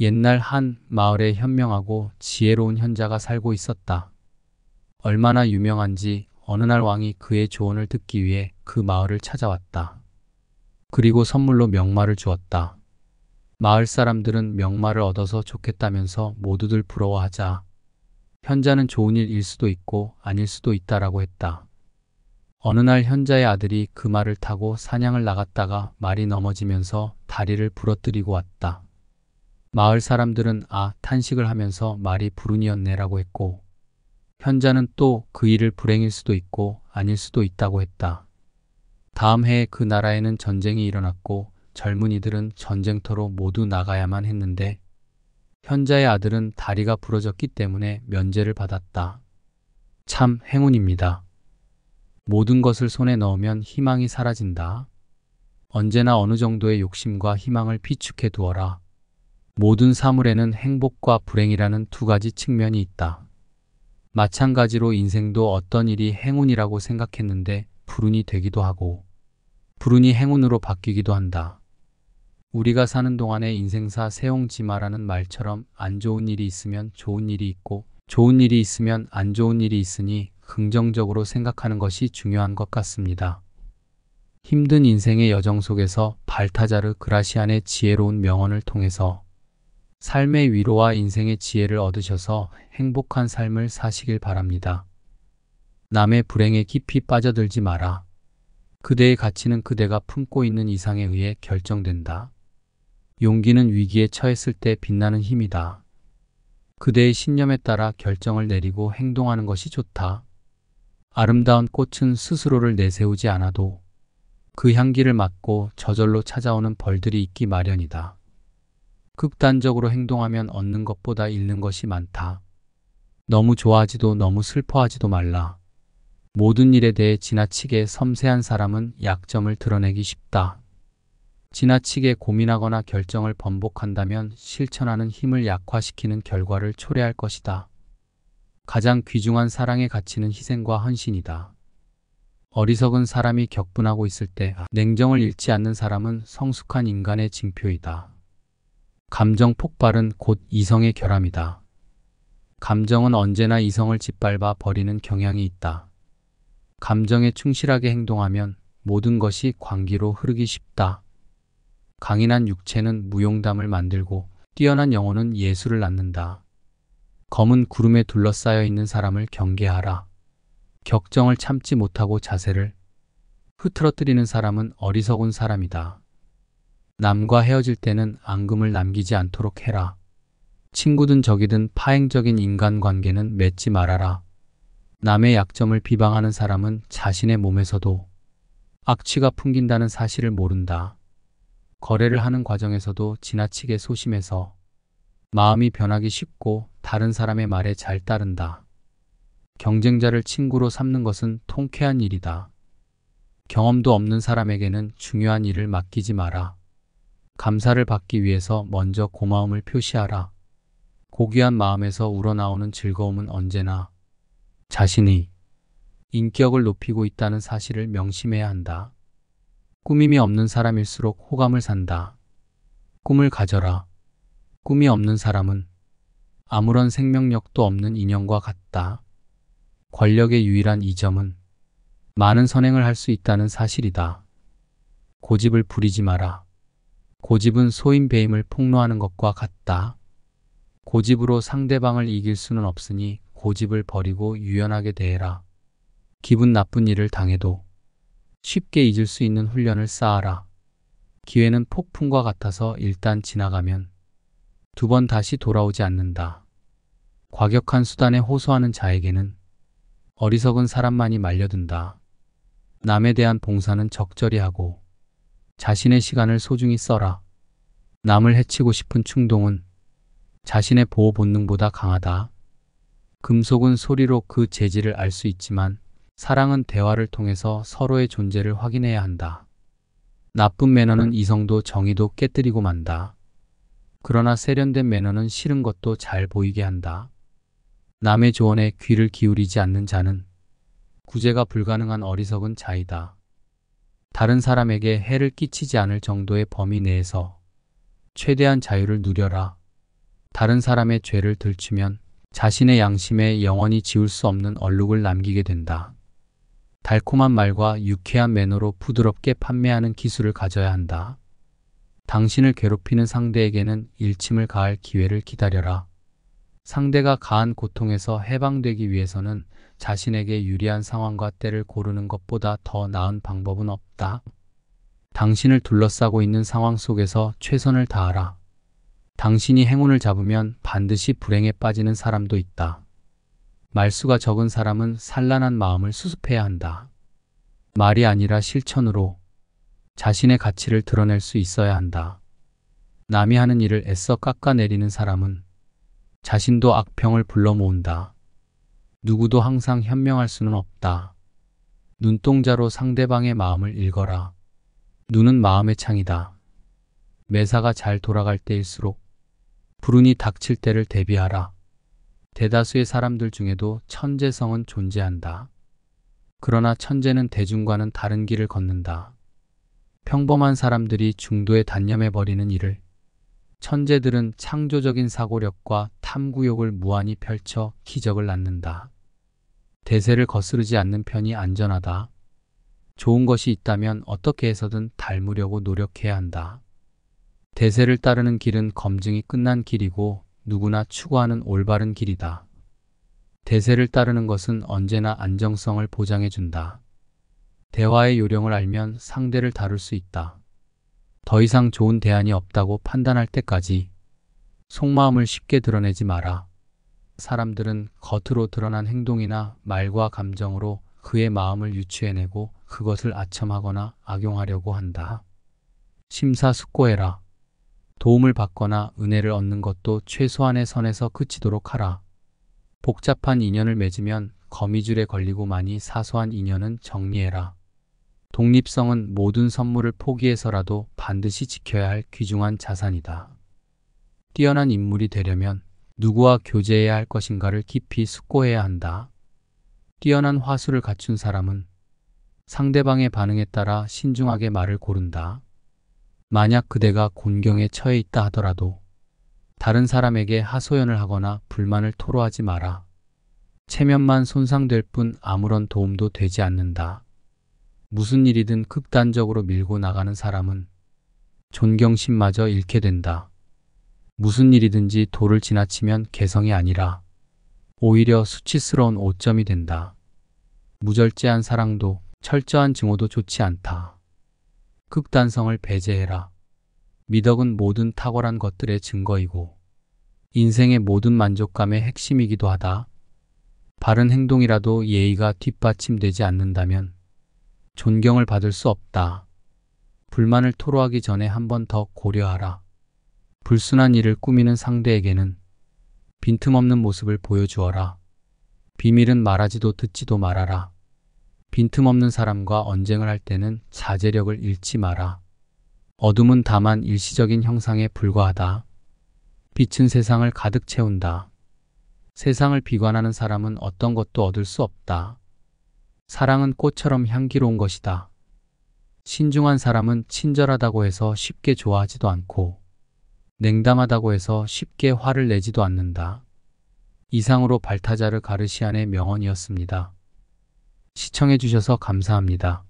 옛날 한 마을에 현명하고 지혜로운 현자가 살고 있었다. 얼마나 유명한지 어느 날 왕이 그의 조언을 듣기 위해 그 마을을 찾아왔다. 그리고 선물로 명마를 주었다. 마을 사람들은 명마를 얻어서 좋겠다면서 모두들 부러워하자 현자는 좋은 일일 수도 있고 아닐 수도 있다라고 했다. 어느 날 현자의 아들이 그 말을 타고 사냥을 나갔다가 말이 넘어지면서 다리를 부러뜨리고 왔다. 마을 사람들은 탄식을 하면서 말이 불운이었네라고 했고 현자는 또 그 일을 불행일 수도 있고 아닐 수도 있다고 했다. 다음 해에 그 나라에는 전쟁이 일어났고 젊은이들은 전쟁터로 모두 나가야만 했는데 현자의 아들은 다리가 부러졌기 때문에 면제를 받았다. 참 행운입니다. 모든 것을 손에 넣으면 희망이 사라진다. 언제나 어느 정도의 욕심과 희망을 비축해 두어라. 모든 사물에는 행복과 불행이라는 두 가지 측면이 있다. 마찬가지로 인생도 어떤 일이 행운이라고 생각했는데 불운이 되기도 하고 불운이 행운으로 바뀌기도 한다. 우리가 사는 동안의 인생사 세옹지마라는 말처럼 안 좋은 일이 있으면 좋은 일이 있고 좋은 일이 있으면 안 좋은 일이 있으니 긍정적으로 생각하는 것이 중요한 것 같습니다. 힘든 인생의 여정 속에서 발타자르 그라시안의 지혜로운 명언을 통해서 삶의 위로와 인생의 지혜를 얻으셔서 행복한 삶을 사시길 바랍니다. 남의 불행에 깊이 빠져들지 마라. 그대의 가치는 그대가 품고 있는 이상에 의해 결정된다. 용기는 위기에 처했을 때 빛나는 힘이다. 그대의 신념에 따라 결정을 내리고 행동하는 것이 좋다. 아름다운 꽃은 스스로를 내세우지 않아도 그 향기를 맡고 저절로 찾아오는 벌들이 있기 마련이다. 극단적으로 행동하면 얻는 것보다 잃는 것이 많다. 너무 좋아하지도 너무 슬퍼하지도 말라. 모든 일에 대해 지나치게 섬세한 사람은 약점을 드러내기 쉽다. 지나치게 고민하거나 결정을 번복한다면 실천하는 힘을 약화시키는 결과를 초래할 것이다. 가장 귀중한 사랑의 가치는 희생과 헌신이다. 어리석은 사람이 격분하고 있을 때 냉정을 잃지 않는 사람은 성숙한 인간의 징표이다. 감정 폭발은 곧 이성의 결함이다. 감정은 언제나 이성을 짓밟아 버리는 경향이 있다. 감정에 충실하게 행동하면 모든 것이 광기로 흐르기 쉽다. 강인한 육체는 무용담을 만들고 뛰어난 영혼은 예술을 낳는다. 검은 구름에 둘러싸여 있는 사람을 경계하라. 격정을 참지 못하고 자세를 흐트러뜨리는 사람은 어리석은 사람이다. 남과 헤어질 때는 앙금을 남기지 않도록 해라. 친구든 적이든 파행적인 인간관계는 맺지 말아라. 남의 약점을 비방하는 사람은 자신의 몸에서도 악취가 풍긴다는 사실을 모른다. 거래를 하는 과정에서도 지나치게 소심해서 마음이 변하기 쉽고 다른 사람의 말에 잘 따른다. 경쟁자를 친구로 삼는 것은 통쾌한 일이다. 경험도 없는 사람에게는 중요한 일을 맡기지 마라. 감사를 받기 위해서 먼저 고마움을 표시하라. 고귀한 마음에서 우러나오는 즐거움은 언제나 자신이 인격을 높이고 있다는 사실을 명심해야 한다. 꾸밈이 없는 사람일수록 호감을 산다. 꿈을 가져라. 꿈이 없는 사람은 아무런 생명력도 없는 인형과 같다. 권력의 유일한 이점은 많은 선행을 할 수 있다는 사실이다. 고집을 부리지 마라. 고집은 소인배임을 폭로하는 것과 같다. 고집으로 상대방을 이길 수는 없으니 고집을 버리고 유연하게 대해라. 기분 나쁜 일을 당해도 쉽게 잊을 수 있는 훈련을 쌓아라. 기회는 폭풍과 같아서 일단 지나가면 두 번 다시 돌아오지 않는다. 과격한 수단에 호소하는 자에게는 어리석은 사람만이 말려든다. 남에 대한 봉사는 적절히 하고 자신의 시간을 소중히 써라. 남을 해치고 싶은 충동은 자신의 보호 본능보다 강하다. 금속은 소리로 그 재질을 알 수 있지만 사랑은 대화를 통해서 서로의 존재를 확인해야 한다. 나쁜 매너는 이성도 정의도 깨뜨리고 만다. 그러나 세련된 매너는 싫은 것도 잘 보이게 한다. 남의 조언에 귀를 기울이지 않는 자는 구제가 불가능한 어리석은 자이다. 다른 사람에게 해를 끼치지 않을 정도의 범위 내에서 최대한 자유를 누려라. 다른 사람의 죄를 들추면 자신의 양심에 영원히 지울 수 없는 얼룩을 남기게 된다. 달콤한 말과 유쾌한 매너로 부드럽게 판매하는 기술을 가져야 한다. 당신을 괴롭히는 상대에게는 일침을 가할 기회를 기다려라. 상대가 가한 고통에서 해방되기 위해서는 자신에게 유리한 상황과 때를 고르는 것보다 더 나은 방법은 없다. 당신을 둘러싸고 있는 상황 속에서 최선을 다하라. 당신이 행운을 잡으면 반드시 불행에 빠지는 사람도 있다. 말수가 적은 사람은 산란한 마음을 수습해야 한다. 말이 아니라 실천으로 자신의 가치를 드러낼 수 있어야 한다. 남이 하는 일을 애써 깎아내리는 사람은 자신도 악평을 불러 모은다. 누구도 항상 현명할 수는 없다. 눈동자로 상대방의 마음을 읽어라. 눈은 마음의 창이다. 매사가 잘 돌아갈 때일수록 불운이 닥칠 때를 대비하라. 대다수의 사람들 중에도 천재성은 존재한다. 그러나 천재는 대중과는 다른 길을 걷는다. 평범한 사람들이 중도에 단념해버리는 일을 천재들은 창조적인 사고력과 탐구욕을 무한히 펼쳐 기적을 낳는다. 대세를 거스르지 않는 편이 안전하다. 좋은 것이 있다면 어떻게 해서든 닮으려고 노력해야 한다. 대세를 따르는 길은 검증이 끝난 길이고 누구나 추구하는 올바른 길이다. 대세를 따르는 것은 언제나 안정성을 보장해준다. 대화의 요령을 알면 상대를 다룰 수 있다. 더 이상 좋은 대안이 없다고 판단할 때까지 속마음을 쉽게 드러내지 마라. 사람들은 겉으로 드러난 행동이나 말과 감정으로 그의 마음을 유추해내고 그것을 아첨하거나 악용하려고 한다. 심사숙고해라. 도움을 받거나 은혜를 얻는 것도 최소한의 선에서 그치도록 하라. 복잡한 인연을 맺으면 거미줄에 걸리고 많이 사소한 인연은 정리해라. 독립성은 모든 선물을 포기해서라도 반드시 지켜야 할 귀중한 자산이다. 뛰어난 인물이 되려면 누구와 교제해야 할 것인가를 깊이 숙고해야 한다. 뛰어난 화술을 갖춘 사람은 상대방의 반응에 따라 신중하게 말을 고른다. 만약 그대가 곤경에 처해 있다 하더라도 다른 사람에게 하소연을 하거나 불만을 토로하지 마라. 체면만 손상될 뿐 아무런 도움도 되지 않는다. 무슨 일이든 극단적으로 밀고 나가는 사람은 존경심마저 잃게 된다. 무슨 일이든지 도를 지나치면 개성이 아니라 오히려 수치스러운 오점이 된다. 무절제한 사랑도 철저한 증오도 좋지 않다. 극단성을 배제해라. 미덕은 모든 탁월한 것들의 증거이고 인생의 모든 만족감의 핵심이기도 하다. 바른 행동이라도 예의가 뒷받침되지 않는다면 존경을 받을 수 없다. 불만을 토로하기 전에 한 번 더 고려하라. 불순한 일을 꾸미는 상대에게는 빈틈없는 모습을 보여주어라. 비밀은 말하지도 듣지도 말아라. 빈틈없는 사람과 언쟁을 할 때는 자제력을 잃지 마라. 어둠은 다만 일시적인 형상에 불과하다. 빛은 세상을 가득 채운다. 세상을 비관하는 사람은 어떤 것도 얻을 수 없다. 사랑은 꽃처럼 향기로운 것이다. 신중한 사람은 친절하다고 해서 쉽게 좋아하지도 않고 냉담하다고 해서 쉽게 화를 내지도 않는다. 이상으로 발타자르 가르시안의 명언이었습니다. 시청해 주셔서 감사합니다.